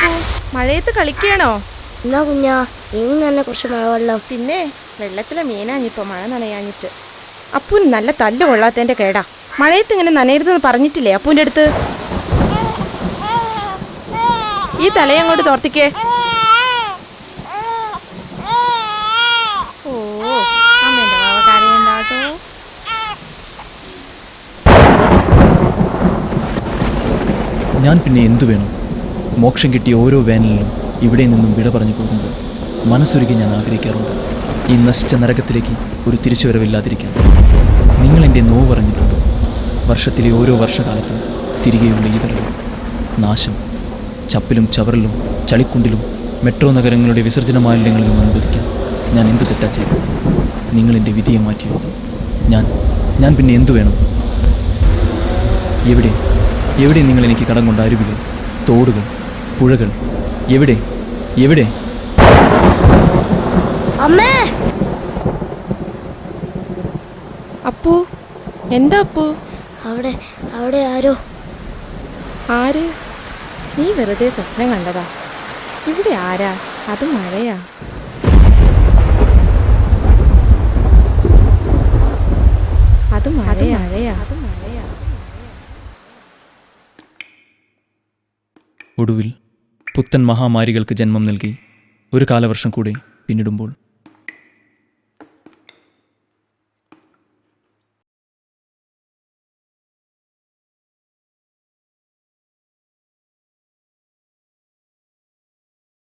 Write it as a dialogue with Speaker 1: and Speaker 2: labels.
Speaker 1: അപ്പു മഴയത്ത് കളിക്കണോ?
Speaker 2: എന്നാ കുഞ്ഞാ ഇന്ന് തന്നെ കുറച്ച് മഴവെള്ളം.
Speaker 1: പിന്നെ വെള്ളത്തിലെ മീനാഞ്ഞിപ്പോ മഴ നനയാഞ്ഞിട്ട്. അപ്പൂന് നല്ല തല്ല് കൊള്ളാത്തതിന്റെ കേടാ. മഴയത്ത് ഇങ്ങനെ നനയരുതെന്ന് പറഞ്ഞിട്ടില്ലേ അപ്പൂന്റെ അടുത്ത്? ഈ തലയങ്ങോട്ട് തോർത്തിക്കേ. ഓ അമ്മേന്റെ വാവ കരയണ്ടാട്ടോ.
Speaker 3: ഞാൻ പിന്നെ എന്തു വേണം? മോക്ഷം കിട്ടിയ ഓരോ വേനലിലും ഇവിടെ നിന്നും വിട പറഞ്ഞു പോകുമ്പോൾ മനസ്സൊരുക്കി ഞാൻ ആഗ്രഹിക്കാറുണ്ട്, ഈ നശിച്ച നരകത്തിലേക്ക് ഒരു തിരിച്ചുവരവില്ലാതിരിക്കാൻ. നിങ്ങളെൻ്റെ നോവ് പറഞ്ഞിട്ടുണ്ടോ? വർഷത്തിലെ ഓരോ വർഷകാലത്തും തിരികെയുള്ള ഈ വരവ്, നാശം, ചപ്പിലും ചവറിലും ചളിക്കുണ്ടിലും മെട്രോ നഗരങ്ങളുടെ വിസർജന മാലിന്യങ്ങളിലും അനുവദിക്കാൻ ഞാൻ എന്തു തെറ്റാ ചെയ്തു? നിങ്ങളെൻ്റെ വിധിയെ മാറ്റി എഴുതും. ഞാൻ പിന്നെ എന്തു വേണം? എവിടെ നിങ്ങൾ എനിക്ക് കടം കൊണ്ട അരുവികൾ, തോടുകൾ, പുഴകൾ? എവിടെ?
Speaker 2: അമ്മേ!
Speaker 1: അപ്പു എന്താ അപ്പു?
Speaker 2: അവിടെ ആരോ.
Speaker 1: ആര്? നീ വെറുതെ സ്വപ്നം കണ്ടതാ. ഇവിടെ ആരാ? അത് മഴയാ. അത് മഴയാ.
Speaker 3: ഒടുവിൽ പുത്തൻ മഹാമാരികൾക്ക് ജന്മം നൽകി ഒരു കാലവർഷം കൂടെ പിന്നിടുമ്പോൾ